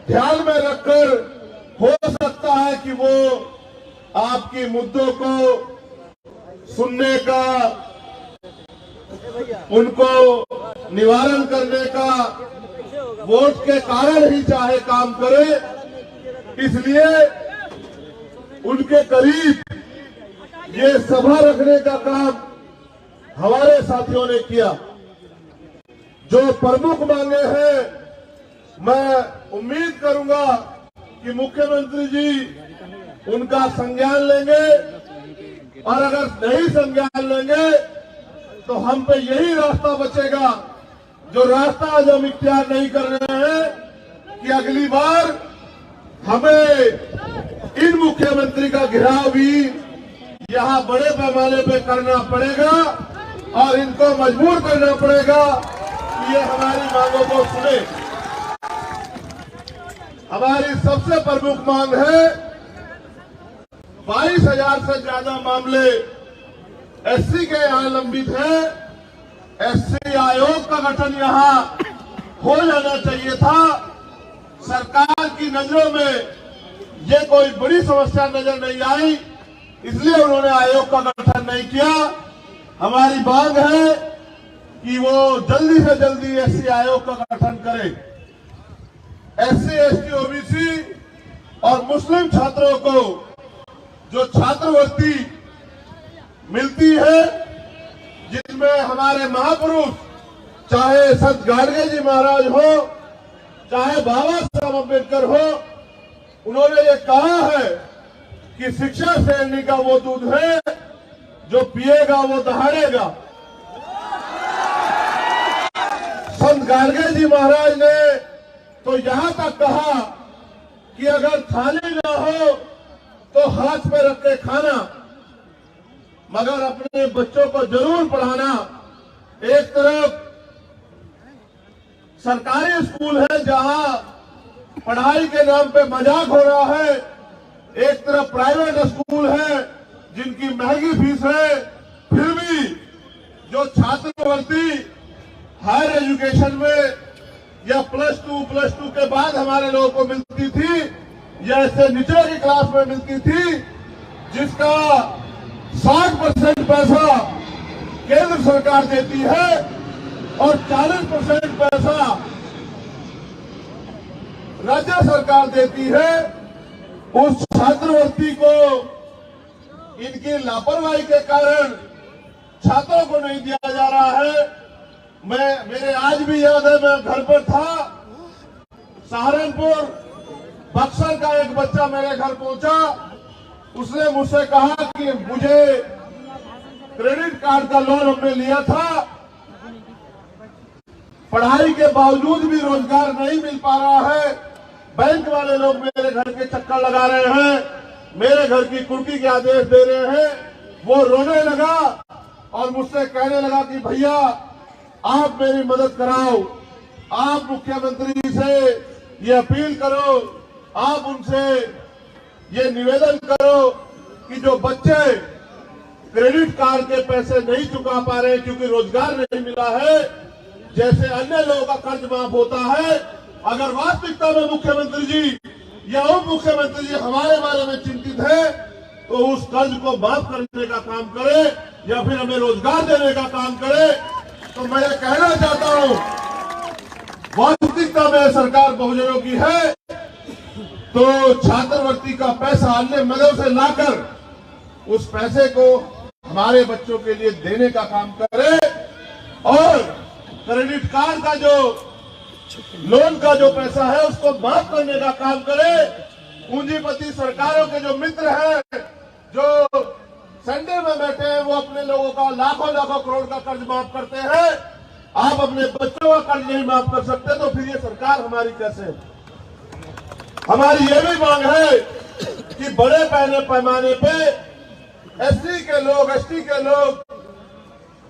ध्यान में रखकर हो सकता है कि वो आपकी मुद्दों को सुनने का, उनको निवारण करने का वोट के कारण ही चाहे काम करे, इसलिए उनके करीब ये सभा रखने का काम हमारे साथियों ने किया। जो प्रमुख मांगे हैं, मैं उम्मीद करूंगा कि मुख्यमंत्री जी उनका संज्ञान लेंगे, और अगर नहीं संज्ञान लेंगे तो हम पे यही रास्ता बचेगा, जो रास्ता आज हम इख्तियार नहीं कर रहे हैं कि अगली बार हमें इन मुख्यमंत्री का घेराव भी यहां बड़े पैमाने पे करना पड़ेगा और इनको मजबूर करना पड़ेगा कि ये हमारी मांगों को सुने। हमारी सबसे प्रमुख मांग है, 22,000 से ज्यादा मामले एससी के यहां लंबित हैं। एससी आयोग का गठन यहां हो जाना चाहिए था। सरकार की नजरों में ये कोई बड़ी समस्या नजर नहीं आई, इसलिए उन्होंने आयोग का गठन नहीं किया। हमारी मांग है कि वो जल्दी से जल्दी एससी आयोग का गठन करे। एससी, एसटी, ओबीसी और मुस्लिम छात्रों को जो छात्रवृत्ति मिलती है, जिसमें हमारे महापुरुष, चाहे संत गाडगे जी महाराज हो, चाहे बाबा साहब अम्बेडकर हो, उन्होंने ये कहा है कि शिक्षा श्रेणी का वो दूध है जो पिएगा वो दहाड़ेगा। संत गाडगे जी महाराज ने तो यहां तक कहा कि अगर खाने ना हो तो हाथ पे रख के खाना, मगर अपने बच्चों को जरूर पढ़ाना। एक तरफ सरकारी स्कूल है जहां पढ़ाई के नाम पे मजाक हो रहा है, एक तरफ प्राइवेट स्कूल है जिनकी महंगी फीस है, फिर भी जो छात्रवृत्ति हायर एजुकेशन में या प्लस टू के बाद हमारे लोगों को मिलती थी, या इससे निचले की क्लास में मिलती थी, जिसका 60% पैसा केंद्र सरकार देती है और 40% पैसा राज्य सरकार देती है, उस छात्रवृत्ति को इनकी लापरवाही के कारण छात्रों को नहीं दिया जा रहा है। मेरे आज भी याद है, मैं घर पर था, सहारनपुर बक्सर का एक बच्चा मेरे घर पहुंचा। उसने मुझसे कहा कि मुझे क्रेडिट कार्ड का लोन हमने लिया था, पढ़ाई के बावजूद भी रोजगार नहीं मिल पा रहा है, बैंक वाले लोग मेरे घर के चक्कर लगा रहे हैं, मेरे घर की कुर्की के आदेश दे रहे हैं। वो रोने लगा और मुझसे कहने लगा कि भैया आप मेरी मदद कराओ, आप मुख्यमंत्री से ये अपील करो, आप उनसे ये निवेदन करो कि जो बच्चे क्रेडिट कार्ड के पैसे नहीं चुका पा रहे क्योंकि रोजगार नहीं मिला है, जैसे अन्य लोगों का कर्ज माफ होता है, अगर वास्तविकता में मुख्यमंत्री जी या उप मुख्यमंत्री जी हमारे बारे में चिंतित है तो उस कर्ज को माफ करने का काम करे या फिर हमें रोजगार देने का काम करे। तो मैं ये कहना चाहता हूं, वास्तविकता में सरकार बहुजनों की है तो छात्रवृत्ति का पैसा अन्य मदों से लाकर उस पैसे को हमारे बच्चों के लिए देने का काम करे, और क्रेडिट कार्ड का जो लोन का जो पैसा है उसको माफ करने का काम करे। पूंजीपति सरकारों के जो मित्र हैं, जो सेंटर में बैठे हैं, वो अपने लोगों का लाखों लाखों करोड़ का कर्ज माफ करते हैं। आप अपने बच्चों का कर्ज नहीं माफ कर सकते तो फिर ये सरकार हमारी कैसे? हमारी ये भी मांग है कि बड़े पैमाने पे एससी के लोग, एसटी के लोग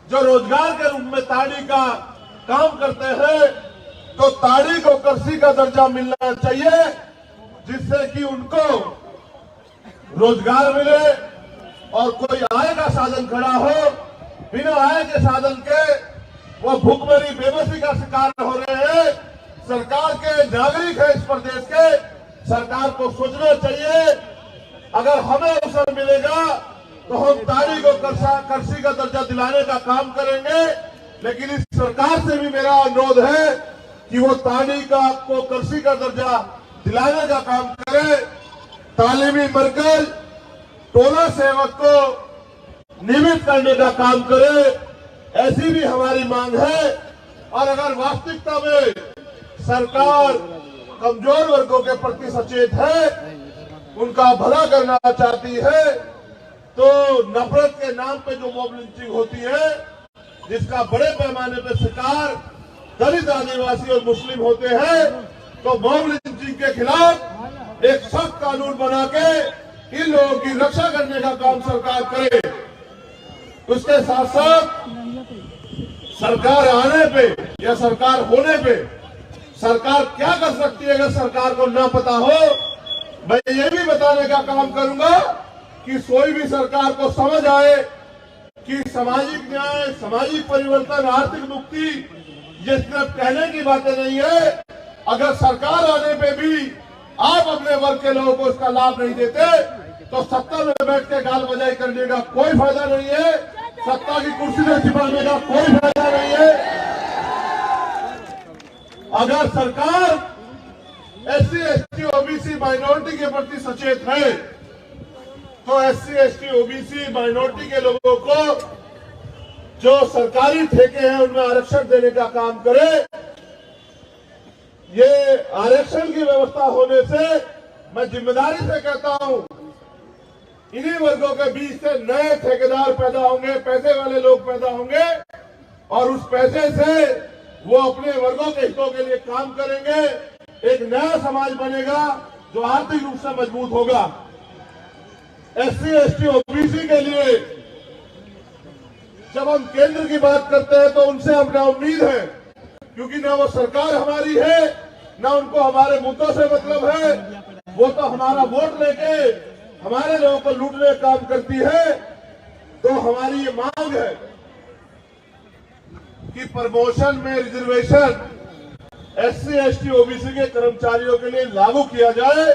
जो रोजगार के रूप में ताड़ी का काम करते हैं, तो ताड़ी को कृषि का दर्जा मिलना चाहिए, जिससे कि उनको रोजगार मिले और कोई आय का साधन खड़ा हो। बिना आय के साधन के वो भूखमरी बेबसी का शिकार हो रहे हैं। सरकार के नागरिक है इस प्रदेश के, सरकार को सोचना चाहिए। अगर हमें अवसर मिलेगा तो हम ताड़ी को कृषि का दर्जा दिलाने का काम करेंगे, लेकिन इस सरकार से भी मेरा अनुरोध है कि वो ताड़ी को कृषि का दर्जा दिलाने का काम करे। तालीमी मरकज टोला सेवक को नियमित करने का काम करे, ऐसी भी हमारी मांग है। और अगर वास्तविकता में सरकार कमजोर वर्गों के प्रति सचेत है, उनका भला करना चाहती है, तो नफरत के नाम पे जो मॉब लिंचिंग होती है, जिसका बड़े पैमाने पे शिकार दलित, आदिवासी और मुस्लिम होते हैं, तो मॉब लिंचिंग के खिलाफ एक सख्त कानून बना के इन लोगों की रक्षा करने का काम सरकार करे। उसके साथ साथ सरकार आने पे या सरकार होने पे सरकार क्या कर सकती है, अगर सरकार को ना पता हो, मैं ये भी बताने का काम करूंगा कि कोई भी सरकार को समझ आए कि सामाजिक न्याय, सामाजिक परिवर्तन, आर्थिक मुक्ति ये सिर्फ कहने की बातें नहीं है। अगर सरकार आने पे भी आप अपने वर्ग के लोगों को इसका लाभ नहीं देते, तो सत्ता में बैठ के गाल बजाई करने का कोई फायदा नहीं है, सत्ता की कुर्सी में छिपाने का कोई फायदा नहीं है। अगर सरकार SC, ST, OBC माइनॉरिटी के प्रति सचेत है, तो SC, ST, OBC माइनॉरिटी के लोगों को जो सरकारी ठेके हैं उनमें आरक्षण देने का काम करे। ये आरक्षण की व्यवस्था होने से मैं जिम्मेदारी से कहता हूं, इन्हीं वर्गों के बीच से नए ठेकेदार पैदा होंगे, पैसे वाले लोग पैदा होंगे, और उस पैसे से वो अपने वर्गों के हितों के लिए काम करेंगे। एक नया समाज बनेगा जो आर्थिक रूप से मजबूत होगा। SC, ST, OBC के लिए जब हम केंद्र की बात करते हैं तो उनसे हमें उम्मीद है, क्योंकि ना वो सरकार हमारी है, ना उनको हमारे मुद्दों से मतलब है। वो तो हमारा वोट लेके हमारे लोगों को लूटने का काम करती है। तो हमारी ये मांग है कि प्रमोशन में रिजर्वेशन SC, ST, OBC के कर्मचारियों के लिए लागू किया जाए।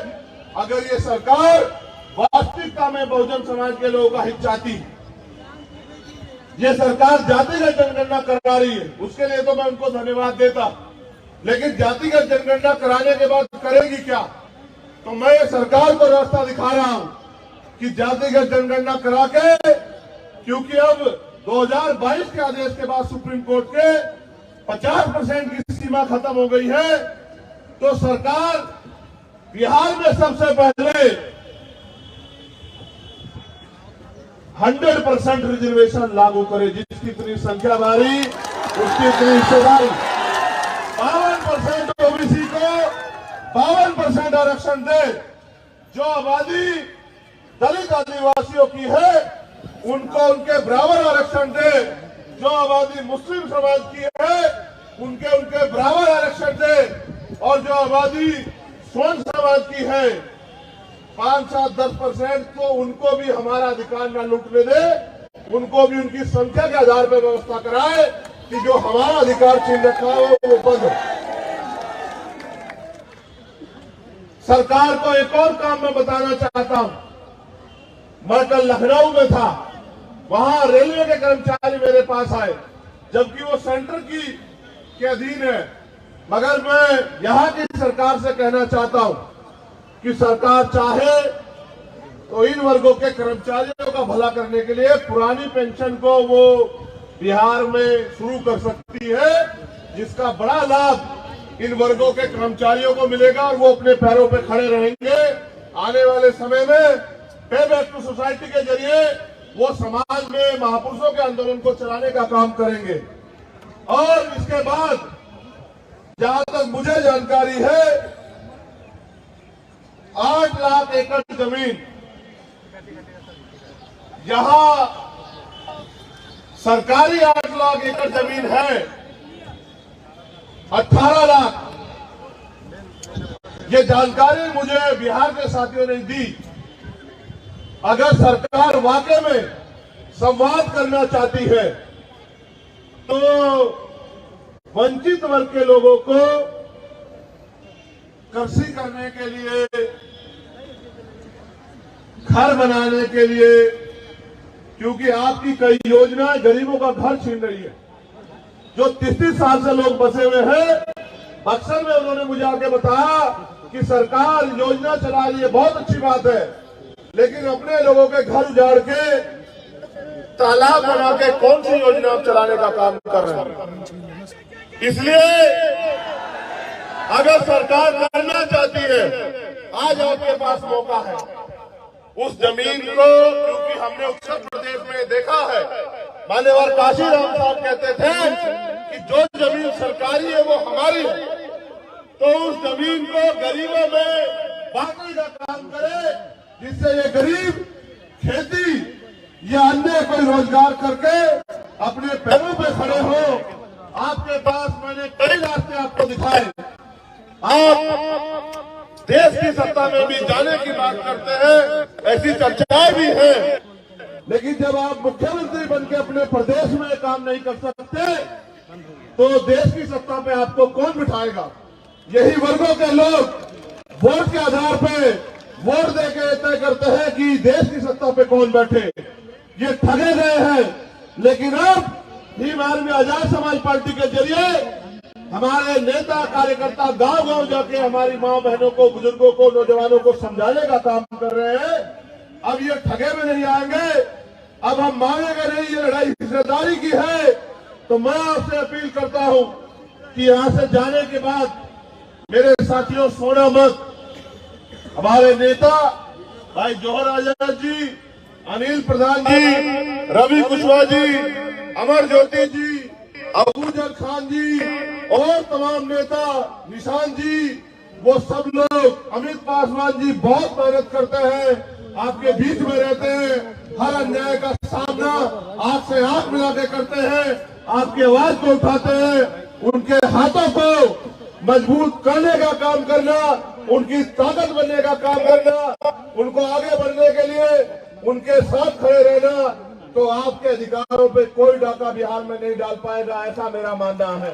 अगर ये सरकार वास्तविकता में बहुजन समाज के लोगों का हित चाहती, ये सरकार जातिगत जनगणना करा रही है, उसके लिए तो मैं उनको धन्यवाद देता, लेकिन जातिगत जनगणना कराने के बाद करेगी क्या? तो मैं सरकार को रास्ता दिखा रहा हूं कि जातिगत जनगणना करा के, क्योंकि अब 2022 के आदेश के बाद सुप्रीम कोर्ट के 50% की सीमा खत्म हो गई है, तो सरकार बिहार में सबसे पहले 100% रिजर्वेशन लागू करे। जिसकी इतनी संख्या भारी, उसकी इतनी हिस्सेदारी। 52% OBC को 52% आरक्षण दे। जो आबादी दलित, आदिवासियों की है, उनको उनके बराबर आरक्षण दे। जो आबादी मुस्लिम समाज की है, उनके बराबर आरक्षण दे। और जो आबादी स्वर्ण समाज की है, 5, 7, 10% तो उनको भी हमारा अधिकार न लूटने दे, उनको भी उनकी संख्या के आधार पर व्यवस्था कराए कि जो हमारा अधिकार छीन रखा है वो बंद हो। सरकार को एक और काम मैं बताना चाहता हूं। मैं कल लखनऊ में था, वहां रेलवे के कर्मचारी मेरे पास आए, जबकि वो सेंटर के अधीन है। मगर मैं यहां की सरकार से कहना चाहता हूं कि सरकार चाहे तो इन वर्गों के कर्मचारियों का भला करने के लिए पुरानी पेंशन को वो बिहार में शुरू कर सकती है, जिसका बड़ा लाभ इन वर्गों के कर्मचारियों को मिलेगा और वो अपने पैरों पर खड़े रहेंगे। आने वाले समय में पे बैक टू सोसाइटी के जरिए वो समाज में महापुरुषों के आंदोलन को चलाने का काम करेंगे। और इसके बाद जहां तक मुझे जानकारी है, 8 लाख एकड़ जमीन यहां सरकारी 8 लाख एकड़ जमीन है, 18 लाख। ये जानकारी मुझे बिहार के साथियों ने दी। अगर सरकार वाकई में संवाद करना चाहती है तो वंचित वर्ग के लोगों को कृषि करने के लिए, घर बनाने के लिए, क्योंकि आपकी कई योजनाएं गरीबों का घर छीन रही है। जो 30 साल से लोग बसे हुए हैं, बक्सर में उन्होंने मुझे आके बताया कि सरकार योजना चला रही है, बहुत अच्छी बात है, लेकिन अपने लोगों के घर उजाड़ के, तालाब बना के कौन सी योजना आप चलाने का काम कर रहे हैं। इसलिए अगर सरकार करना चाहती है, आज आपके पास मौका है। उस जमीन को, क्योंकि हमने उत्तर प्रदेश में देखा है, मान्यवर काशीराम साहब कहते थे कि जो जमीन सरकारी है वो हमारी है, तो उस जमीन को गरीबों में बांटने का काम करे, जिससे ये गरीब खेती या अन्य कोई रोजगार करके अपने पैरों पे खड़े हो। आपके पास मैंने कई रास्ते आपको दिखाए। आप देश की सत्ता में भी जाने की बात करते हैं, ऐसी चर्चाएं भी हैं, लेकिन जब आप मुख्यमंत्री बनके अपने प्रदेश में काम नहीं कर सकते, तो देश की सत्ता पे आपको कौन बिठाएगा। यही वर्गों के लोग वोट के आधार पे वोट देके तय करते हैं कि देश की सत्ता पे कौन बैठे। ये ठगे गए हैं, लेकिन अब भीम आर्मी आजाद समाज पार्टी के जरिए हमारे नेता कार्यकर्ता गांव गांव जाके हमारी मां बहनों को, बुजुर्गों को, नौजवानों को समझाने का काम कर रहे हैं। अब ये ठगे में नहीं आएंगे, अब हम मांगेंगे नहीं, ये लड़ाई हिस्सेदारी की है। तो मैं आपसे अपील करता हूं कि यहां से जाने के बाद मेरे साथियों, सोना मत। हमारे नेता भाई जौहर आजाद जी, अनिल प्रधान जी, रवि कुशवाहा जी, अमर ज्योति जी, अबूजर खान जी और तमाम नेता, निशान जी, वो सब लोग, अमित पासवान जी बहुत मेहनत करते हैं, आपके बीच में रहते हैं, हर अन्याय का सामना आंख से आंख मिला के करते हैं, आपकी आवाज को उठाते हैं। उनके हाथों को मजबूत करने का काम करना, उनकी ताकत बनने का काम करना, उनको आगे बढ़ने के लिए उनके साथ खड़े रहना, तो आपके अधिकारों पे कोई डाका बिहार में नहीं डाल पाएगा, ऐसा मेरा मानना है।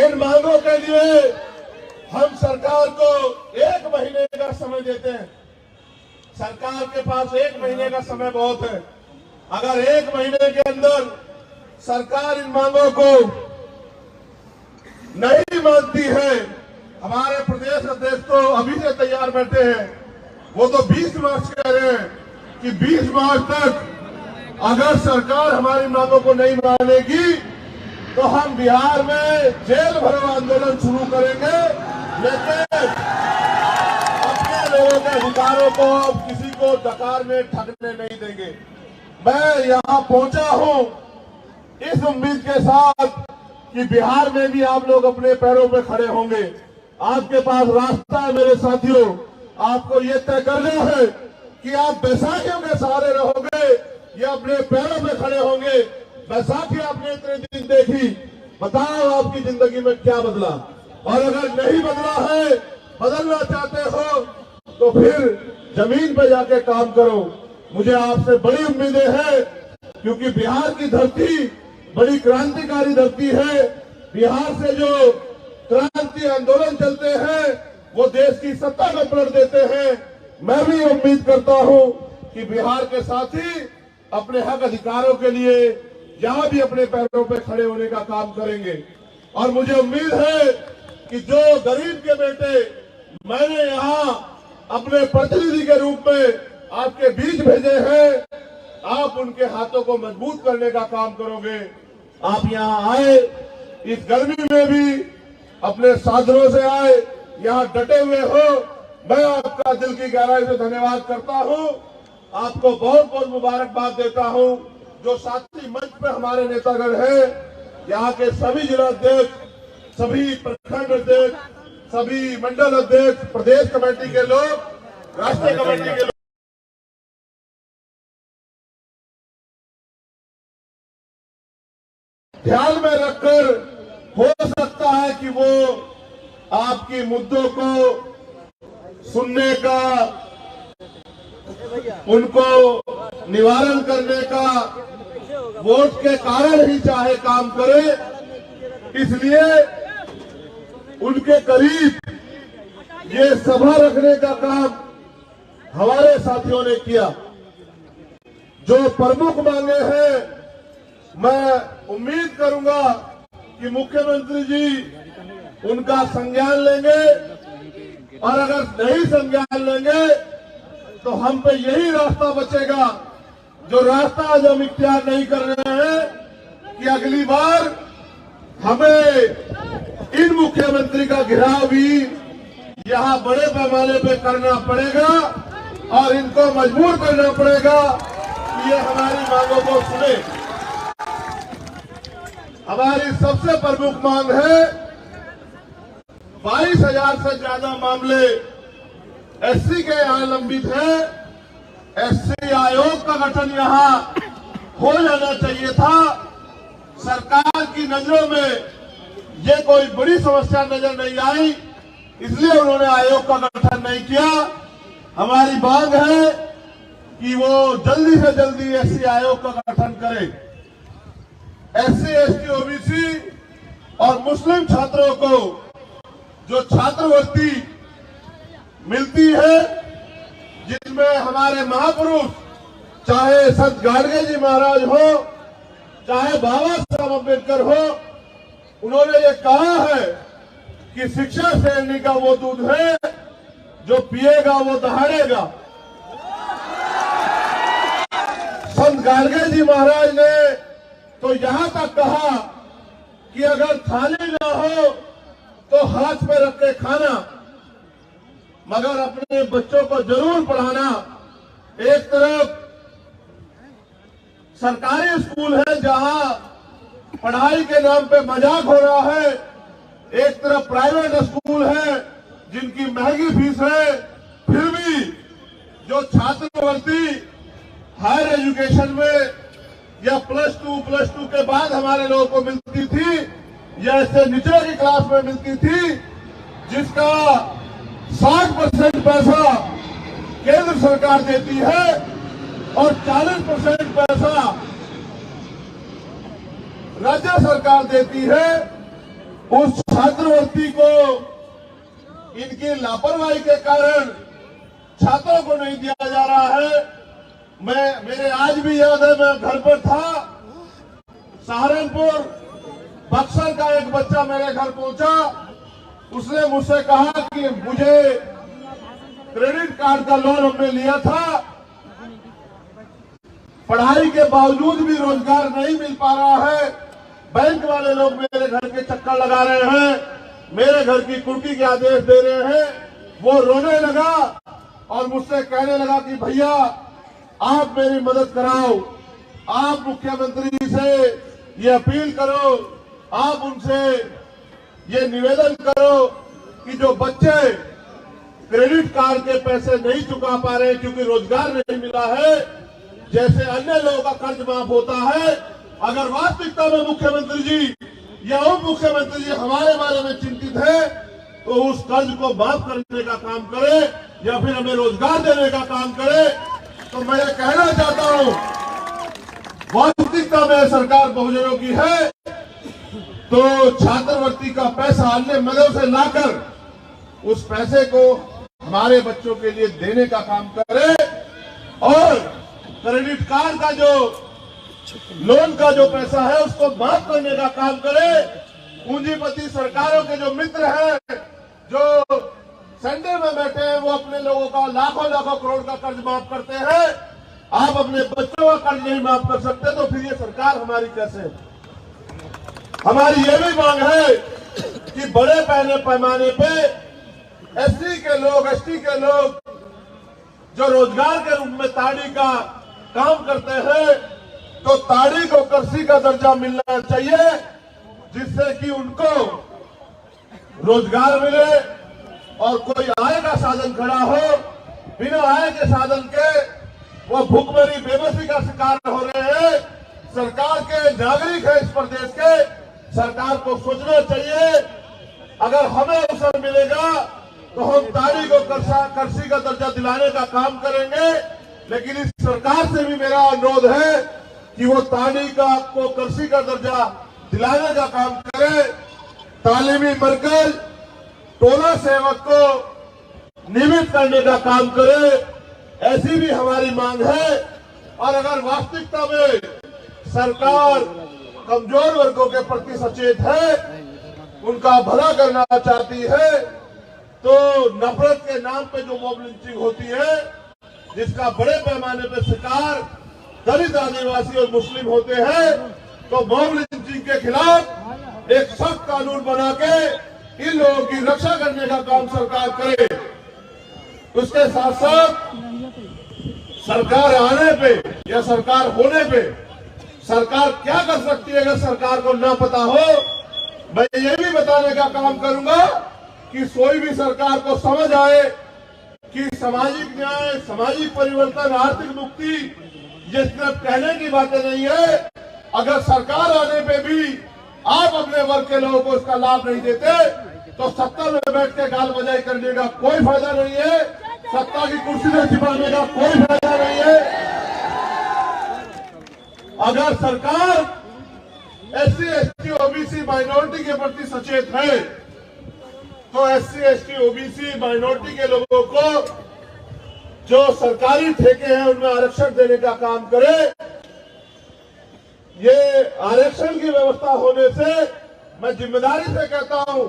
इन मांगों के लिए हम सरकार को 1 महीने का समय देते हैं। सरकार के पास 1 महीने का समय बहुत है। अगर 1 महीने के अंदर सरकार इन मांगों को नहीं मानती है, हमारे प्रदेश अध्यक्ष तो अभी से तैयार बैठे हैं, वो तो 20 मार्च कह रहे हैं कि 20 मार्च तक अगर सरकार हमारी मांगों को नहीं मानेगी तो हम बिहार में जेल भरो आंदोलन शुरू करेंगे, लेकिन अपने लोगों के अधिकारों को किसी को डकार में ठगने नहीं देंगे। मैं यहाँ पहुंचा हूँ इस उम्मीद के साथ कि बिहार में भी आप लोग अपने पैरों पे खड़े होंगे। आपके पास रास्ता है मेरे साथियों, आपको ये तय करना है कि आप बैसाखियों के सहारे रहोगे या अपने पैरों पे खड़े होंगे। बैसाखी आपने इतने दिन देखी, बताओ आपकी जिंदगी में क्या बदला, और अगर नहीं बदला है, बदलना चाहते हो तो फिर जमीन पे जाके काम करो। मुझे आपसे बड़ी उम्मीदें हैं, क्योंकि बिहार की धरती बड़ी क्रांतिकारी धरती है। बिहार से जो क्रांति आंदोलन चलते हैं वो देश की सत्ता को पलट देते हैं। मैं भी उम्मीद करता हूं कि बिहार के साथी अपने हक अधिकारों के लिए यहां भी अपने पैरों पे खड़े होने का काम करेंगे। और मुझे उम्मीद है कि जो गरीब के बेटे मैंने यहां अपने प्रतिनिधि के रूप में आपके बीच भेजे हैं, आप उनके हाथों को मजबूत करने का काम करोगे। आप यहाँ आए, इस गर्मी में भी अपने साधनों से आए, यहाँ डटे हुए हो, मैं आपका दिल की गहराई से धन्यवाद करता हूँ। आपको बहुत बहुत मुबारकबाद देता हूँ। जो साथी मंच पे हमारे नेतागण हैं, यहाँ के सभी जिला अध्यक्ष, सभी प्रखंड अध्यक्ष, सभी मंडल अध्यक्ष, प्रदेश कमेटी के लोग, राष्ट्रीय कमेटी के लोग, ध्यान में रखकर हो सकता है कि वो आपकी मुद्दों को सुनने का, उनको निवारण करने का वोट के कारण ही चाहे काम करे। इसलिए उनके करीब ये सभा रखने का काम हमारे साथियों ने किया। जो प्रमुख मांगे हैं, मैं उम्मीद करूंगा कि मुख्यमंत्री जी उनका संज्ञान लेंगे, और अगर नहीं संज्ञान लेंगे तो हम पे यही रास्ता बचेगा, जो रास्ता आज हम इख्तियार नहीं कर रहे हैं, कि अगली बार हमें इन मुख्यमंत्री का घेराव भी यहां बड़े पैमाने पे करना पड़ेगा और इनको मजबूर करना पड़ेगा कि ये हमारी मांगों को सुने। हमारी सबसे प्रमुख मांग है, 22,000 से ज्यादा मामले एससी के यहां लंबित हैं। एससी आयोग का गठन यहां हो जाना चाहिए था। सरकार की नजरों में ये कोई बड़ी समस्या नजर नहीं आई, इसलिए उन्होंने आयोग का गठन नहीं किया। हमारी मांग है कि वो जल्दी से जल्दी एससी आयोग का गठन करे। एससी, एसटी, ओबीसी और मुस्लिम छात्रों को जो छात्रवृत्ति मिलती है, जिनमें हमारे महापुरुष, चाहे संत गाडगे जी महाराज हो, चाहे बाबा साहब अम्बेडकर हो, उन्होंने ये कहा है कि शिक्षा श्रेणी का वो दूध है जो पिएगा वो दहाड़ेगा। संत गाडगे जी महाराज ने तो यहां तक कहा कि अगर थाली ना हो तो हाथ पे रख के खाना, मगर अपने बच्चों को जरूर पढ़ाना। एक तरफ सरकारी स्कूल है जहां पढ़ाई के नाम पे मजाक हो रहा है, एक तरफ प्राइवेट स्कूल है जिनकी महंगी फीस है, फिर भी जो छात्रवृत्ति हायर एजुकेशन में या प्लस टू के बाद हमारे लोगों को मिलती थी, या इससे निचले की क्लास में मिलती थी, जिसका 60% पैसा केंद्र सरकार देती है और 40% पैसा राज्य सरकार देती है, उस छात्रवृत्ति को इनकी लापरवाही के कारण छात्रों को नहीं दिया जा रहा है। मेरे आज भी याद है, मैं घर पर था, सहारनपुर बक्सर का एक बच्चा मेरे घर पहुंचा। उसने मुझसे कहा कि मुझे क्रेडिट कार्ड का लोन हमने लिया था, पढ़ाई के बावजूद भी रोजगार नहीं मिल पा रहा है, बैंक वाले लोग मेरे घर के चक्कर लगा रहे हैं, मेरे घर की कुर्की के आदेश दे रहे हैं। वो रोने लगा और मुझसे कहने लगा कि भैया आप मेरी मदद कराओ, आप मुख्यमंत्री से ये अपील करो, आप उनसे ये निवेदन करो कि जो बच्चे क्रेडिट कार्ड के पैसे नहीं चुका पा रहे क्योंकि रोजगार नहीं मिला है, जैसे अन्य लोगों का कर्ज माफ होता है, अगर वास्तविकता में मुख्यमंत्री जी या उप मुख्यमंत्री जी हमारे बारे में चिंतित है तो उस कर्ज को माफ करने का काम करे या फिर हमें रोजगार देने का काम करे। तो मैं ये कहना चाहता हूं, वास्तविकता में सरकार बहुजनों की है तो छात्रवृत्ति का पैसा अन्य मदों से लाकर उस पैसे को हमारे बच्चों के लिए देने का काम करे, और क्रेडिट कार्ड का जो लोन का जो पैसा है उसको माफ करने का काम करे। पूंजीपति सरकारों के जो मित्र हैं, जो सेंटर में बैठे हैं, वो अपने लोगों का लाखों लाखों करोड़ का कर्ज माफ करते हैं। आप अपने बच्चों का कर्ज नहीं माफ कर सकते तो फिर ये सरकार हमारी कैसे? हमारी ये भी मांग है कि बड़े पैमाने पे एससी के लोग, एसटी के लोग जो रोजगार के रूप में ताड़ी का काम करते हैं, तो ताड़ी को कृषि का दर्जा मिलना चाहिए, जिससे कि उनको रोजगार मिले और कोई आय का साधन खड़ा हो। बिना आय के साधन के वो भूखमरी बेबसी का शिकार हो रहे हैं। सरकार के नागरिक है इस प्रदेश के, सरकार को सोचना चाहिए, अगर हमें अवसर मिलेगा तो हम ताड़ी को कृषि का दर्जा दिलाने का काम करेंगे। लेकिन इस सरकार से भी मेरा अनुरोध है कि वो ताड़ी को कृषि का दर्जा दिलाने का काम करे। तालीमी मरकज टोला सेवक को नियमित करने का काम करे, ऐसी भी हमारी मांग है। और अगर वास्तविकता में सरकार कमजोर वर्गों के प्रति सचेत है, उनका भला करना चाहती है, तो नफरत के नाम पे जो मॉब लिंचिंग होती है, जिसका बड़े पैमाने पे शिकार दलित, आदिवासी और मुस्लिम होते हैं, तो मॉब लिंचिंग के खिलाफ एक सख्त कानून बना के इन लोगों की रक्षा करने का काम सरकार करे। उसके साथ साथ सरकार आने पे या सरकार होने पे सरकार क्या कर सकती है, अगर सरकार को न पता हो, मैं ये भी बताने का काम करूंगा कि कोई भी सरकार को समझ आए कि सामाजिक न्याय, सामाजिक परिवर्तन, आर्थिक मुक्ति ये सिर्फ कहने की बातें नहीं है। अगर सरकार आने पे भी आप अपने वर्ग के लोगों को इसका लाभ नहीं देते, तो सत्ता में बैठ के गाल बजाई करने का कोई फायदा नहीं है, सत्ता की कुर्सी में छिपाने का कोई फायदा नहीं है। अगर सरकार SC, ST, OBC माइनॉरिटी के प्रति सचेत है, तो SC, ST, OBC माइनॉरिटी के लोगों को जो सरकारी ठेके हैं उनमें आरक्षण देने का काम करे। ये आरक्षण की व्यवस्था होने से मैं जिम्मेदारी से कहता हूं,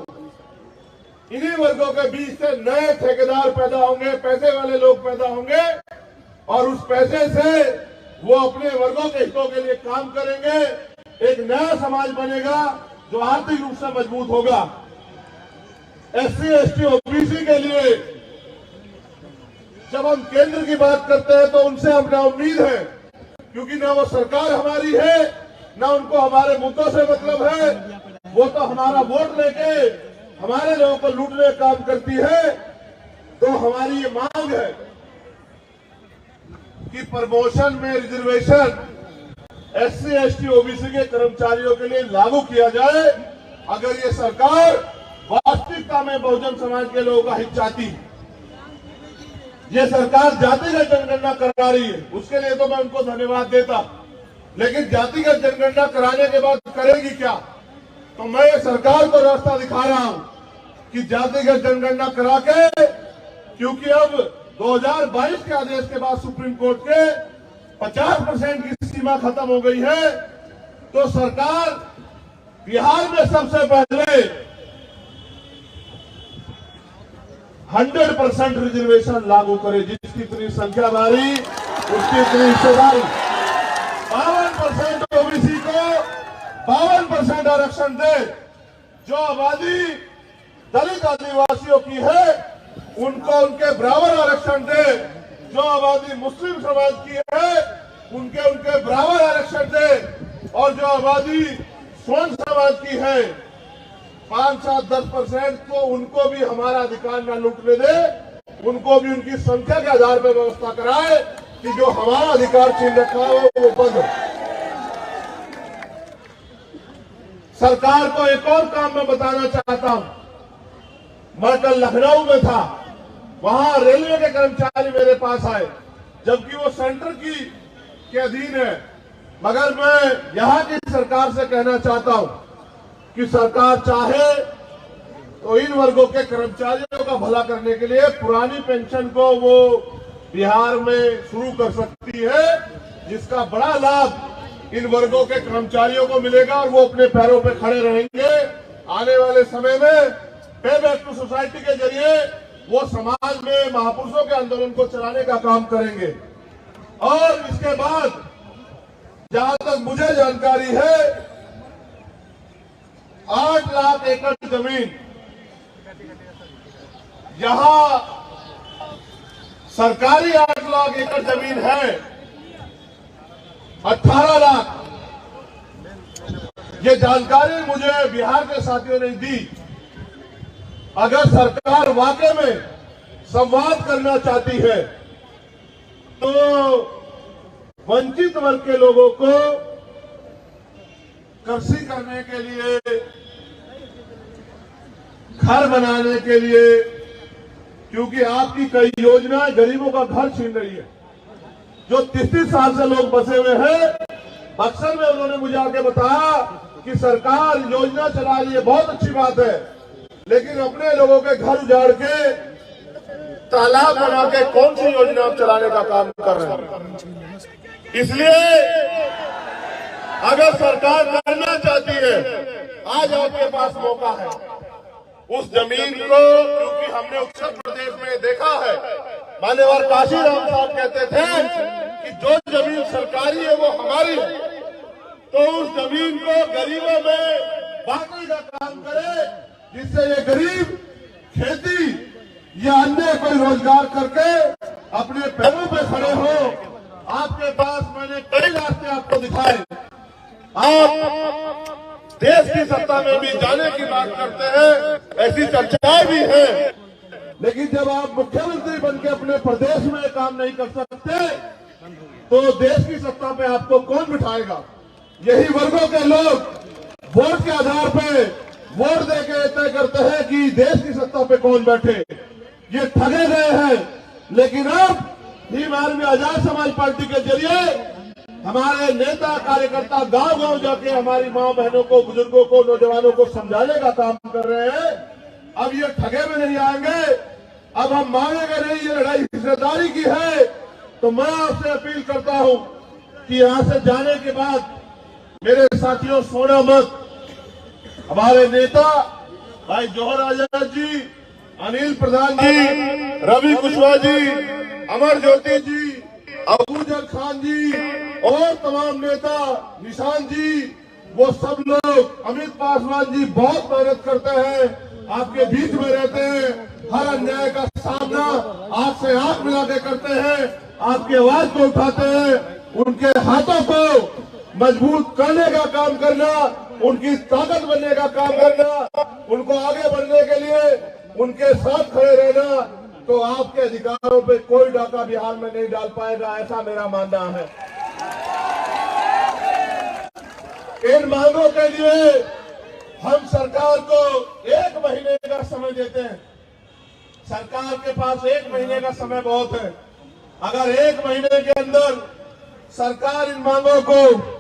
इन्हीं वर्गों के बीच से नए ठेकेदार पैदा होंगे, पैसे वाले लोग पैदा होंगे, और उस पैसे से वो अपने वर्गों के हितों के लिए काम करेंगे। एक नया समाज बनेगा जो आर्थिक रूप से मजबूत होगा। SC, ST, OBC के लिए जब हम केंद्र की बात करते हैं तो उनसे हमें उम्मीद है, क्योंकि ना वो सरकार हमारी है, ना उनको हमारे मुद्दों से मतलब है। वो तो हमारा वोट लेके हमारे लोगों को लूटने का काम करती है। तो हमारी ये मांग है कि प्रमोशन में रिजर्वेशन SC, ST, OBC के कर्मचारियों के लिए लागू किया जाए। अगर ये सरकार वास्तविकता में बहुजन समाज के लोगों का हित चाहती, ये सरकार जातिगत जनगणना करा रही है, उसके लिए तो मैं उनको धन्यवाद देता, लेकिन जातिगत जनगणना कराने के बाद करेगी क्या? तो मैं सरकार को रास्ता दिखा रहा हूं कि जातिगत जनगणना करा के, क्योंकि अब 2022 के आदेश के बाद सुप्रीम कोर्ट के 50% की सीमा खत्म हो गई है, तो सरकार बिहार में सबसे पहले 100% रिजर्वेशन लागू करे। जिसकी इतनी संख्या भारी, उसकी इतनी हिस्सेदारी। 52% OBC को 52% आरक्षण दे। जो आबादी दलित, आदिवासियों की है, उनको उनके बराबर आरक्षण दे। जो आबादी मुस्लिम समाज की है, उनके बराबर आरक्षण दे। और जो आबादी स्वर्ण समाज की है, 5, 7, 10% को उनको भी हमारा अधिकार न लूटने दे, उनको भी उनकी संख्या के आधार पर व्यवस्था कराए कि जो हमारा अधिकार छीन रखा है वो बंद हो। सरकार को एक और काम मैं बताना चाहता हूं। मैं कल लखनऊ में था, वहां रेलवे के कर्मचारी मेरे पास आए, जबकि वो सेंटर के अधीन है। मगर मैं यहां की सरकार से कहना चाहता हूं कि सरकार चाहे तो इन वर्गों के कर्मचारियों का भला करने के लिए पुरानी पेंशन को वो बिहार में शुरू कर सकती है, जिसका बड़ा लाभ इन वर्गों के कर्मचारियों को मिलेगा और वो अपने पैरों पे खड़े रहेंगे। आने वाले समय में पे बैक टू सोसाइटी के जरिए वो समाज में महापुरुषों के आंदोलन को चलाने का काम करेंगे। और इसके बाद जहां तक मुझे जानकारी है, 8 लाख एकड़ जमीन यहां सरकारी 8 लाख एकड़ जमीन है, 18 लाख। ये जानकारी मुझे बिहार के साथियों ने दी। अगर सरकार वाकई में संवाद करना चाहती है, तो वंचित वर्ग के लोगों को कृषि करने के लिए, घर बनाने के लिए, क्योंकि आपकी कई योजनाएं गरीबों का घर छीन रही है। जो 30 साल से लोग बसे हुए हैं, बक्सर में उन्होंने मुझे आके बताया कि सरकार योजना चला रही है, बहुत अच्छी बात है, लेकिन अपने लोगों के घर उजाड़ के तालाब बना के कौन सी योजना आप चलाने का काम कर रहे हैं। इसलिए अगर सरकार करना चाहती है, आज आपके पास मौका है। उस जमीन को, क्योंकि हमने उत्तर प्रदेश में देखा है, मान्यवर काशीराम साहब कहते थे कि जो जमीन सरकारी है वो हमारी है, तो उस जमीन को गरीबों में बांटने का काम करे, जिससे ये गरीब खेती या अन्य कोई रोजगार करके अपने पैरों पे खड़े हो। आपके पास मैंने कई रास्ते आपको दिखाए। आप देश की सत्ता में भी जाने की बात करते हैं, ऐसी चर्चाएं भी हैं, लेकिन जब आप मुख्यमंत्री बनके अपने प्रदेश में काम नहीं कर सकते तो देश की सत्ता पे आपको कौन बिठाएगा। यही वर्गों के लोग वोट के आधार पे वोट देके तय करते हैं कि देश की सत्ता पे कौन बैठे। ये ठगे गए हैं, लेकिन अब भीम आर्मी आजाद समाज पार्टी के जरिए हमारे नेता कार्यकर्ता गांव गांव जाके हमारी मां बहनों को, बुजुर्गों को, नौजवानों को समझाने का काम कर रहे हैं। अब ये ठगे में नहीं आएंगे, अब हम मांगेंगे नहीं। ये लड़ाई हिस्सेदारी की है। तो मैं आपसे अपील करता हूं कि यहां से जाने के बाद मेरे साथियों सोना मत। हमारे नेता भाई जौहर आजाद जी, अनिल प्रधान जी, रवि कुशवाहा जी, अमर ज्योति जी, अबूजर खान जी और तमाम नेता, निशान जी, वो सब लोग, अमित पासवान जी बहुत मेहनत करते हैं, आपके बीच में रहते हैं, हर अन्याय का सामना आंख से आंख मिला के करते हैं, आपकी आवाज को उठाते हैं। उनके हाथों को मजबूत करने का काम करना, उनकी ताकत बनने का काम करना, उनको आगे बढ़ने के लिए उनके साथ खड़े रहना, तो आपके अधिकारों पे कोई डाका बिहार में नहीं डाल पाएगा, ऐसा मेरा मानना है। इन मांगों के लिए हम सरकार को 1 महीने का समय देते हैं। सरकार के पास 1 महीने का समय बहुत है। अगर 1 महीने के अंदर सरकार इन मांगों को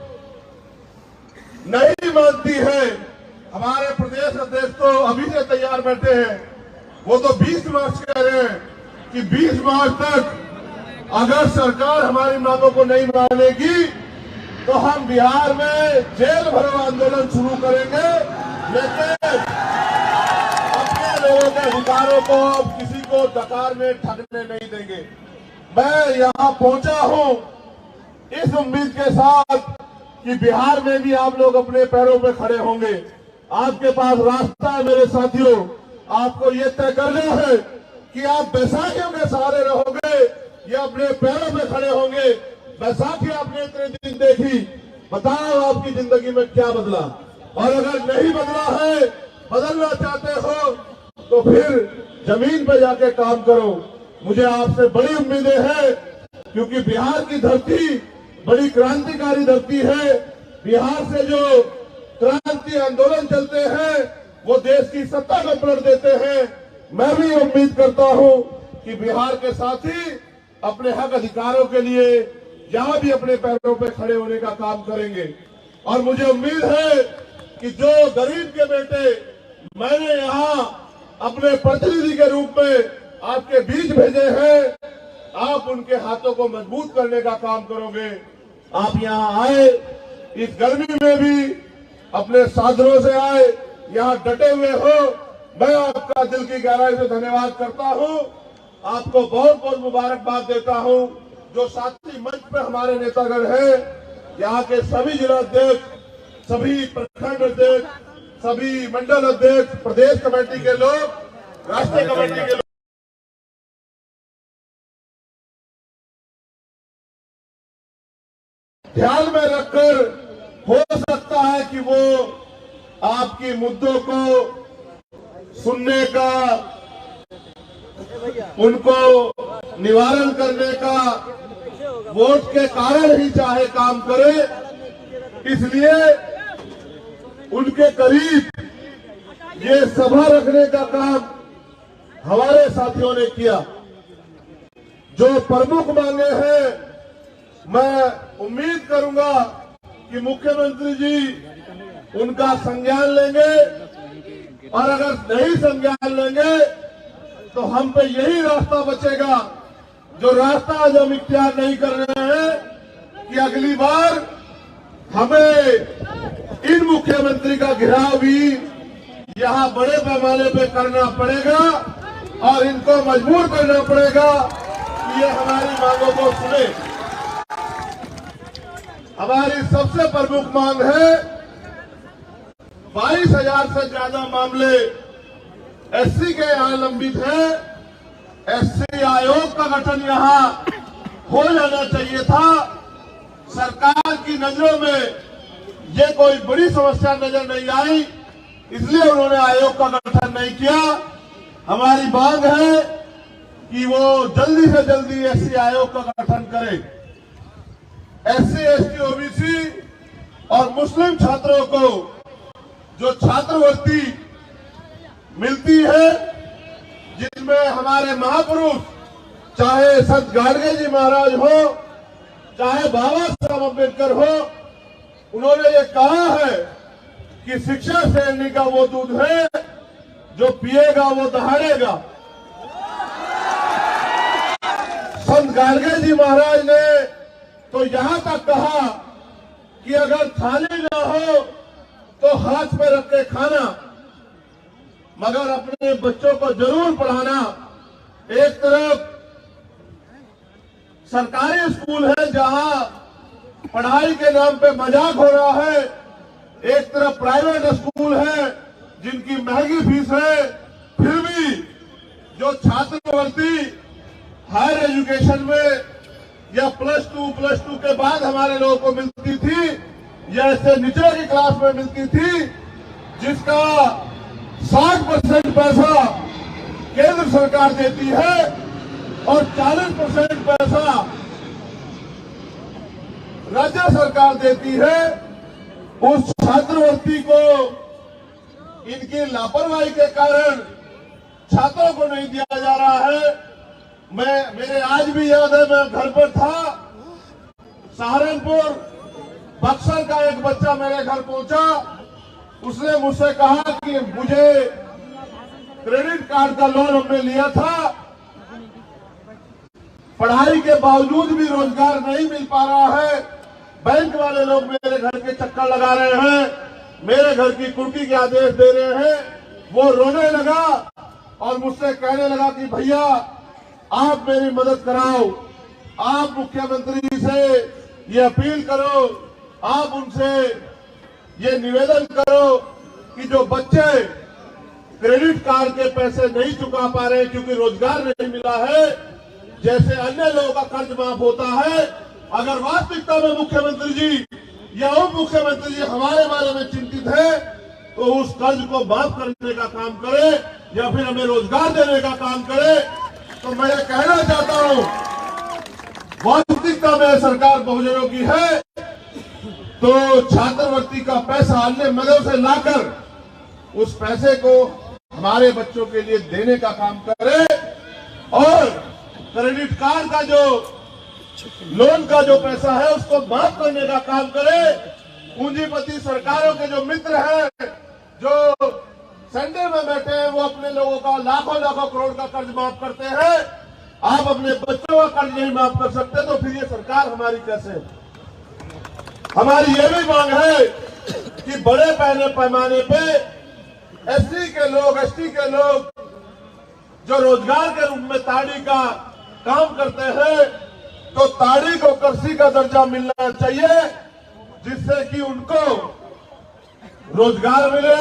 नहीं मानती है, हमारे प्रदेश अध्यक्ष तो अभी से तैयार बैठे हैं, वो तो 20 मार्च कह रहे हैं कि 20 मार्च तक अगर सरकार हमारी मांगों को नहीं मानेगी तो हम बिहार में जेल भरो आंदोलन शुरू करेंगे, लेकिन अपने लोगों के अधिकारों को किसी को डकार में ठगने नहीं देंगे। मैं यहाँ पहुंचा हूँ इस उम्मीद के साथ कि बिहार में भी आप लोग अपने पैरों पे खड़े होंगे। आपके पास रास्ता है मेरे साथियों। आपको ये तय करना है कि आप बैसाखियों के सहारे रहोगे या अपने पैरों पे खड़े होंगे। बैसाखी आपने इतने दिन देखी, बताओ आपकी जिंदगी में क्या बदला। और अगर नहीं बदला है, बदलना चाहते हो तो फिर जमीन पे जाके काम करो। मुझे आपसे बड़ी उम्मीदें हैं, क्योंकि बिहार की धरती बड़ी क्रांतिकारी धरती है। बिहार से जो क्रांति आंदोलन चलते हैं वो देश की सत्ता को पलट देते हैं। मैं भी उम्मीद करता हूं कि बिहार के साथी अपने हक अधिकारों के लिए यहां भी अपने पैरों पे खड़े होने का काम करेंगे। और मुझे उम्मीद है कि जो गरीब के बेटे मैंने यहां अपने प्रतिनिधि के रूप में आपके बीच भेजे हैं, आप उनके हाथों को मजबूत करने का काम करोगे। आप यहाँ आए, इस गर्मी में भी अपने साधनों से आए, यहाँ डटे हुए हो। मैं आपका दिल की गहराई से धन्यवाद करता हूँ। आपको बहुत बहुत मुबारकबाद देता हूँ। जो साथी मंच पे हमारे नेतागण हैं, यहाँ के सभी जिला अध्यक्ष, सभी प्रखंड अध्यक्ष, सभी मंडल अध्यक्ष, प्रदेश कमेटी के लोग, राष्ट्रीय कमेटी के लोग, ध्यान में रखकर हो सकता है कि वो आपकी मुद्दों को सुनने का, उनको निवारण करने का वोट के कारण ही चाहे काम करे, इसलिए उनके करीब ये सभा रखने का काम हमारे साथियों ने किया। जो प्रमुख मांगे हैं, मैं उम्मीद करूंगा कि मुख्यमंत्री जी उनका संज्ञान लेंगे और अगर नहीं संज्ञान लेंगे तो हम पे यही रास्ता बचेगा, जो रास्ता आज हम इख्तियार नहीं कर रहे हैं कि अगली बार हमें इन मुख्यमंत्री का घेराव भी यहां बड़े पैमाने पे करना पड़ेगा और इनको मजबूर करना पड़ेगा कि ये हमारी मांगों को सुने। हमारी सबसे प्रमुख मांग है 22,000 से ज्यादा मामले एससी के यहां लंबित हैं। एससी आयोग का गठन यहां हो जाना चाहिए था। सरकार की नजरों में ये कोई बड़ी समस्या नजर नहीं आई, इसलिए उन्होंने आयोग का गठन नहीं किया। हमारी मांग है कि वो जल्दी से जल्दी एससी आयोग का गठन करे। एससी, एसटी, ओबीसी और मुस्लिम छात्रों को जो छात्रवृत्ति मिलती है, जिनमें हमारे महापुरुष चाहे संत गाडगे जी महाराज हो, चाहे बाबा साहब अम्बेडकर हो, उन्होंने ये कहा है कि शिक्षा श्रेणी का वो दूध है जो पिएगा वो दहाड़ेगा। संत गाडगे जी महाराज ने तो यहां तक कहा कि अगर थाली ना हो तो हाथ पे रख के खाना, मगर अपने बच्चों को जरूर पढ़ाना। एक तरफ सरकारी स्कूल है जहां पढ़ाई के नाम पे मजाक हो रहा है, एक तरफ प्राइवेट स्कूल है जिनकी महंगी फीस है, फिर भी जो छात्रवृत्ति हायर एजुकेशन में या प्लस टू के बाद हमारे लोगों को मिलती थी या ऐसे निचले की क्लास में मिलती थी, जिसका 60% पैसा केंद्र सरकार देती है और 40% पैसा राज्य सरकार देती है, उस छात्रवृत्ति को इनकी लापरवाही के कारण छात्रों को नहीं दिया जा रहा है। मेरे आज भी याद है, मैं घर पर था, सहारनपुर बक्सर का एक बच्चा मेरे घर पहुंचा। उसने मुझसे कहा कि मुझे क्रेडिट कार्ड का लोन हमने लिया था, पढ़ाई के बावजूद भी रोजगार नहीं मिल पा रहा है, बैंक वाले लोग मेरे घर के चक्कर लगा रहे हैं, मेरे घर की कुर्की के आदेश दे रहे हैं। वो रोने लगा और मुझसे कहने लगा कि भैया आप मेरी मदद कराओ, आप मुख्यमंत्री से ये अपील करो, आप उनसे ये निवेदन करो कि जो बच्चे क्रेडिट कार्ड के पैसे नहीं चुका पा रहे क्योंकि रोजगार नहीं मिला है, जैसे अन्य लोगों का कर्ज माफ होता है, अगर वास्तविकता में मुख्यमंत्री जी या उप मुख्यमंत्री जी हमारे बारे में चिंतित है तो उस कर्ज को माफ करने का काम करे या फिर हमें रोजगार देने का काम करे। तो मैं ये कहना चाहता हूं, वास्तविकता में सरकार बहुजनों की है तो छात्रवृत्ति का पैसा अन्य मदों से लाकर उस पैसे को हमारे बच्चों के लिए देने का काम करे और क्रेडिट कार्ड का जो लोन का जो पैसा है उसको माफ करने का काम करे। पूंजीपति सरकारों के जो मित्र हैं, जो सेंटर में बैठे हैं, वो अपने लोगों का लाखों लाखों करोड़ का कर्ज माफ करते हैं। आप अपने बच्चों का कर्ज नहीं माफ कर सकते तो फिर ये सरकार हमारी कैसे? हमारी ये भी मांग है कि बड़े पैमाने पे एससी के लोग, एसटी के लोग जो रोजगार के रूप में ताड़ी का काम करते हैं, तो ताड़ी को कृषि का दर्जा मिलना चाहिए, जिससे कि उनको रोजगार मिले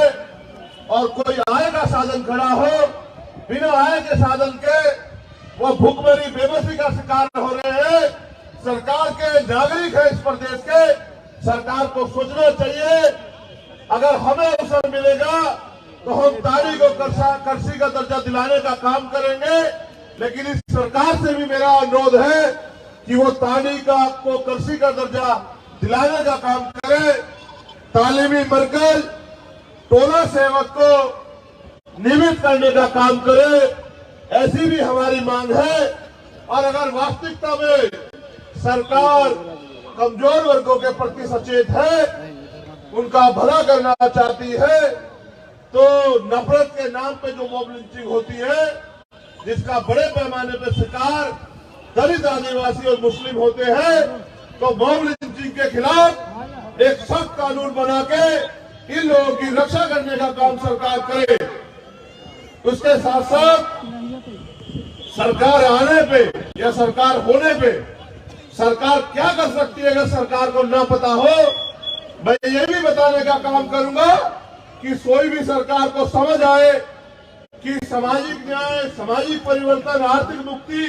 और कोई आय का साधन खड़ा हो। बिना आय के साधन के वो भूखमरी बेबसी का शिकार हो रहे हैं। सरकार के नागरिक है इस प्रदेश के, सरकार को सोचना चाहिए। अगर हमें अवसर मिलेगा तो हम ताड़ी को कृषि का दर्जा दिलाने का काम करेंगे, लेकिन इस सरकार से भी मेरा अनुरोध है कि वो ताड़ी को कृषि का दर्जा दिलाने का काम करे। तालीमी मरकज टोला सेवक को नियमित करने का काम करे, ऐसी भी हमारी मांग है। और अगर वास्तविकता में सरकार कमजोर वर्गों के प्रति सचेत है, उनका भला करना चाहती है, तो नफरत के नाम पे जो मॉब लिंचिंग होती है, जिसका बड़े पैमाने पे शिकार दलित, आदिवासी और मुस्लिम होते हैं, तो मॉब लिंचिंग के खिलाफ एक सख्त कानून बना के इन लोगों की रक्षा करने का काम सरकार करे। उसके साथ साथ सरकार आने पे या सरकार होने पे सरकार क्या कर सकती है, अगर सरकार को ना पता हो, मैं ये भी बताने का काम करूंगा कि कोई भी सरकार को समझ आए कि सामाजिक न्याय, सामाजिक परिवर्तन, आर्थिक मुक्ति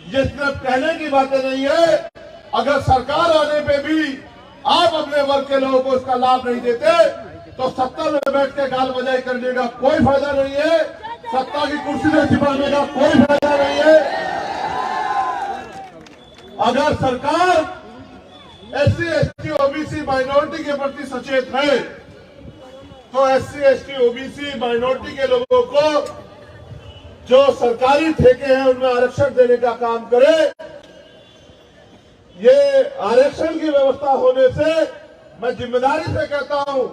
ये सिर्फ कहने की बातें नहीं है। अगर सरकार आने पे भी आप अपने वर्ग के लोगों को इसका लाभ नहीं देते तो सत्ता में बैठ के गाल बजाई करने का कोई फायदा नहीं है, सत्ता की कुर्सी में छिपाने का कोई फायदा नहीं है। अगर सरकार एससी, एसटी, ओबीसी, माइनॉरिटी के प्रति सचेत है तो एससी, एसटी, ओबीसी, माइनॉरिटी के लोगों को जो सरकारी ठेके हैं उनमें आरक्षण देने का काम करे। ये आरक्षण की व्यवस्था होने से मैं जिम्मेदारी से कहता हूं,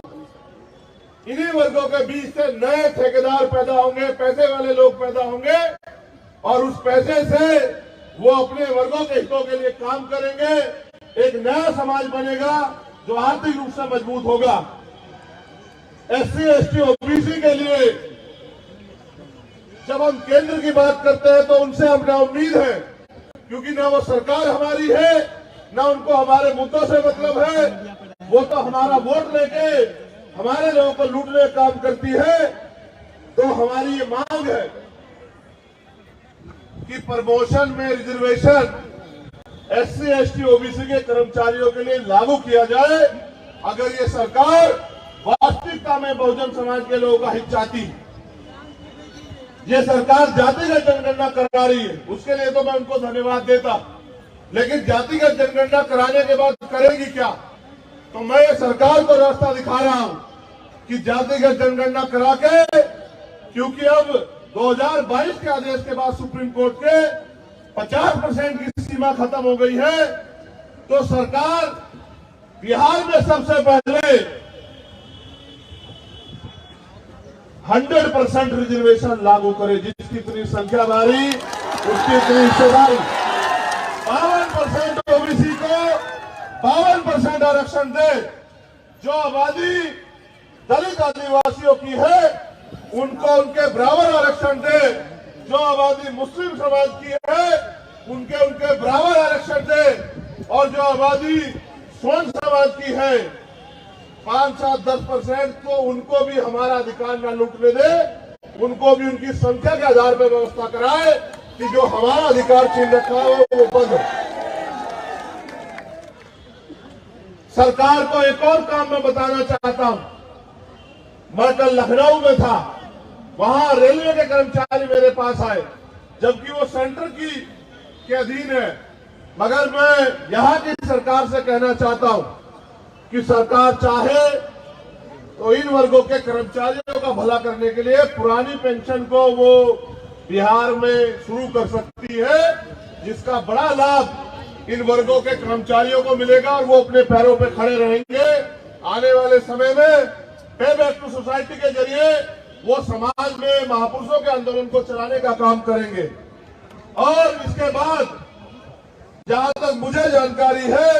इन्हीं वर्गों के बीच से नए ठेकेदार पैदा होंगे, पैसे वाले लोग पैदा होंगे और उस पैसे से वो अपने वर्गों के हितों के लिए काम करेंगे। एक नया समाज बनेगा जो आर्थिक रूप से मजबूत होगा। एससी, एसटी, ओबीसी के लिए जब हम केंद्र की बात करते हैं तो उनसे हमें उम्मीद है, क्योंकि ना वो सरकार हमारी है, ना उनको हमारे मुद्दों से मतलब है। वो तो हमारा वोट लेके हमारे लोगों को लूटने का काम करती है। तो हमारी ये मांग है कि प्रमोशन में रिजर्वेशन एससी, एसटी, ओबीसी के कर्मचारियों के लिए लागू किया जाए। अगर ये सरकार वास्तविकता में बहुजन समाज के लोगों का हित चाहती, ये सरकार जातिगत जनगणना करा रही है, उसके लिए तो मैं उनको धन्यवाद देता, लेकिन जातिगत जनगणना कराने के बाद करेगी क्या? तो मैं सरकार को रास्ता दिखा रहा हूं कि जातिगत जनगणना करा के, क्योंकि अब 2022 के आदेश के बाद सुप्रीम कोर्ट के 50% की सीमा खत्म हो गई है, तो सरकार बिहार में सबसे पहले 100% रिजर्वेशन लागू करे। जिसकी इतनी संख्या भारी उसकी इतनी हिस्सेदारी। 52% ओबीसी को 52% आरक्षण दे। जो आबादी दलित, आदिवासियों की है उनको उनके बराबर आरक्षण दे। जो आबादी मुस्लिम समाज की है उनके बराबर आरक्षण दे। और जो आबादी स्वर्ण समाज की है 5, 7, 10% को उनको भी हमारा अधिकार न लूटने दे, उनको भी उनकी संख्या के आधार पर व्यवस्था कराए कि जो हमारा अधिकार छीन रखा है वो बंद हो। सरकार को एक और काम मैं बताना चाहता हूं। मैं कल लखनऊ में था, वहां रेलवे के कर्मचारी मेरे पास आए, जबकि वो सेंटर के अधीन है। मगर मैं यहां की सरकार से कहना चाहता हूं कि सरकार चाहे तो इन वर्गों के कर्मचारियों का भला करने के लिए पुरानी पेंशन को वो बिहार में शुरू कर सकती है, जिसका बड़ा लाभ इन वर्गों के कर्मचारियों को मिलेगा और वो अपने पैरों पे खड़े रहेंगे। आने वाले समय में पे बैक टू सोसाइटी के जरिए वो समाज में महापुरुषों के आंदोलन को चलाने का काम करेंगे। और इसके बाद जहां तक मुझे जानकारी है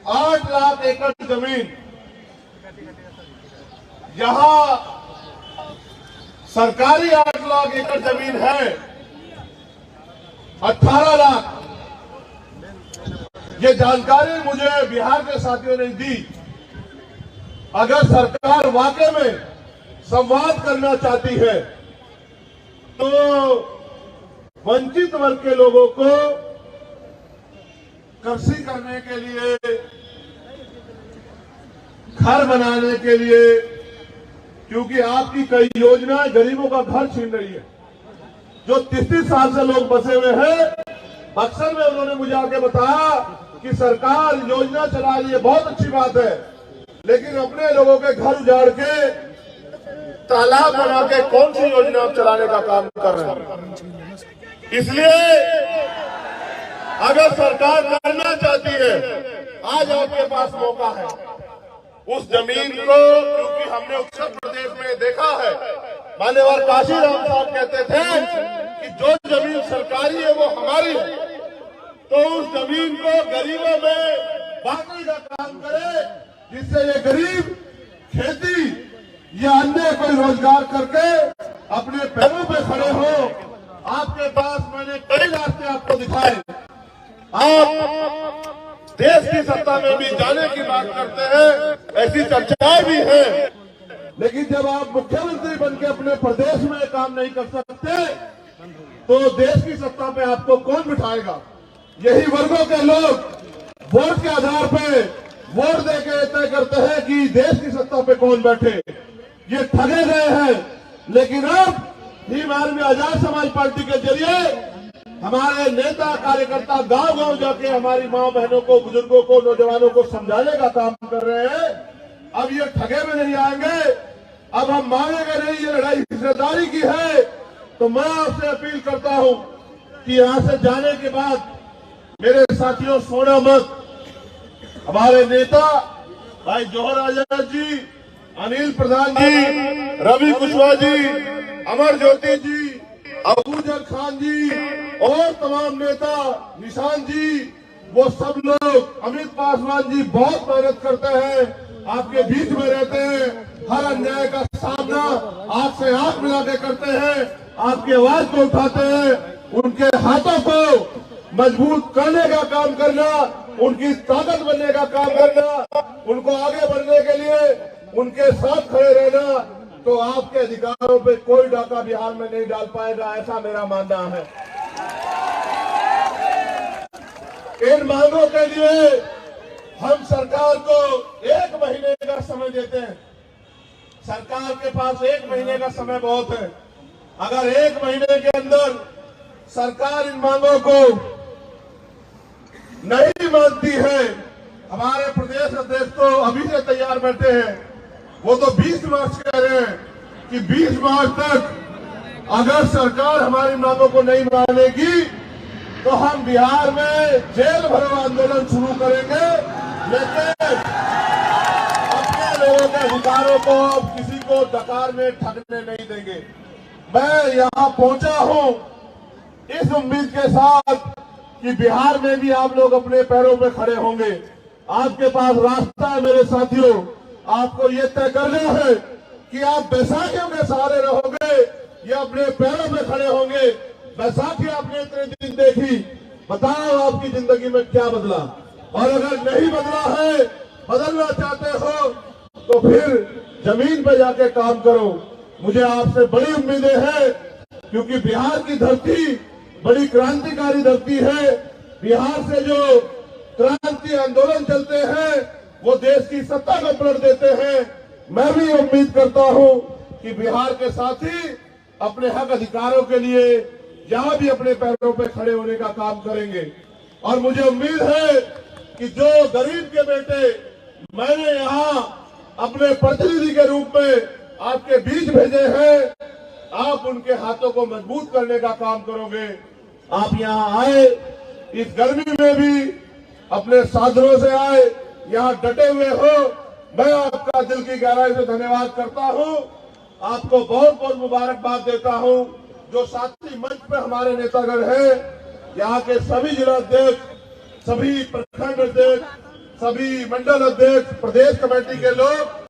8 लाख एकड़ जमीन यहां सरकारी 8 लाख एकड़ जमीन है। 18 लाख ये जानकारी मुझे बिहार के साथियों ने दी। अगर सरकार वाकई में संवाद करना चाहती है तो वंचित वर्ग के लोगों को कृषि करने के लिए, घर बनाने के लिए, क्योंकि आपकी कई योजनाएं गरीबों का घर छीन रही है। जो 30 साल से लोग बसे हुए हैं, बक्सर में उन्होंने मुझे आके बताया कि सरकार योजना चला रही है, बहुत अच्छी बात है, लेकिन अपने लोगों के घर उजाड़ के तालाब बना के कौन सी योजना आप चलाने का काम कर रहे हैं? इसलिए अगर सरकार करना चाहती है, आज आपके पास मौका है। उस जमीन को, क्योंकि हमने उत्तर प्रदेश में देखा है, मान्यवर काशीराम साहब कहते थे कि जो जमीन सरकारी है वो हमारी है, तो उस जमीन को गरीबों में बांटने का काम करे, जिससे ये गरीब खेती या अन्य कोई रोजगार करके अपने पैरों पे खड़े हो। आपके पास मैंने कई रास्ते आपको दिखाए। आप देश की सत्ता में भी जाने की बात करते हैं, ऐसी चर्चाएं भी हैं, लेकिन जब आप मुख्यमंत्री बनके अपने प्रदेश में काम नहीं कर सकते तो देश की सत्ता पे आपको कौन बिठाएगा? यही वर्गों के लोग वोट के आधार पे वोट देके तय करते हैं कि देश की सत्ता पे कौन बैठे। ये ठगे गए हैं, लेकिन अब भीम आर्मी आजाद समाज पार्टी के जरिए हमारे नेता कार्यकर्ता गांव गांव जाके हमारी मां बहनों को, बुजुर्गों को, नौजवानों को समझाने का काम कर रहे हैं। अब ये ठगे में नहीं आएंगे, अब हम मानेंगे नहीं, ये लड़ाई हिस्सेदारी की है। तो मैं आपसे अपील करता हूं कि यहां से जाने के बाद मेरे साथियों सोना मत। हमारे नेता भाई जौहर आजाद जी, अनिल प्रधान जी, रवि कुशवाहा जी, अमर ज्योति जी, अबूजर खान जी और तमाम नेता, निशान जी, वो सब लोग, अमित पासवान जी बहुत मेहनत करते हैं, आपके बीच में रहते हैं, हर अन्याय का सामना आंख से आंख मिला के करते हैं, आपकी आवाज को उठाते हैं। उनके हाथों को मजबूत करने का काम करना, उनकी ताकत बनने का काम करना, उनको आगे बढ़ने के लिए उनके साथ खड़े रहना, तो आपके अधिकारों पे कोई डाका बिहार में नहीं डाल पाएगा, ऐसा मेरा मानना है। इन मांगों के लिए हम सरकार को 1 महीने का समय देते हैं। सरकार के पास 1 महीने का समय बहुत है। अगर 1 महीने के अंदर सरकार इन मांगों को नहीं मानती है, हमारे प्रदेश अध्यक्ष तो अभी से तैयार बैठे हैं, वो तो 20 मार्च कह रहे हैं कि 20 मार्च तक अगर सरकार हमारी मांगों को नहीं मानेगी तो हम बिहार में जेल भरो आंदोलन शुरू करेंगे, लेकिन अपने लोगों के अधिकारों को किसी को डकार में ठगने नहीं देंगे। मैं यहाँ पहुंचा हूँ इस उम्मीद के साथ कि बिहार में भी आप लोग अपने पैरों पे खड़े होंगे। आपके पास रास्ता है मेरे साथियों, आपको ये तय करना है कि आप बैसाखियों के सहारे रहोगे या अपने पैरों पे खड़े होंगे। बैसाखी आपने इतने दिन देखी, बताओ आपकी जिंदगी में क्या बदला? और अगर नहीं बदला है, बदलना चाहते हो तो फिर जमीन पे जाके काम करो। मुझे आपसे बड़ी उम्मीदें हैं, क्योंकि बिहार की धरती बड़ी क्रांतिकारी धरती है। बिहार से जो क्रांति आंदोलन चलते हैं वो देश की सत्ता को पलट देते हैं। मैं भी उम्मीद करता हूं कि बिहार के साथी अपने हक अधिकारों के लिए यहां भी अपने पैरों पे खड़े होने का काम करेंगे। और मुझे उम्मीद है कि जो गरीब के बेटे मैंने यहां अपने प्रतिनिधि के रूप में आपके बीच भेजे हैं, आप उनके हाथों को मजबूत करने का काम करोगे। आप यहाँ आए, इस गर्मी में भी अपने साधनों से आए, यहाँ डटे हुए हो, मैं आपका दिल की गहराई से धन्यवाद करता हूँ। आपको बहुत बहुत मुबारकबाद देता हूँ। जो साथी मंच पे हमारे नेतागण हैं, यहाँ के सभी जिला अध्यक्ष, सभी प्रखंड अध्यक्ष, सभी मंडल अध्यक्ष, प्रदेश कमेटी के लोग,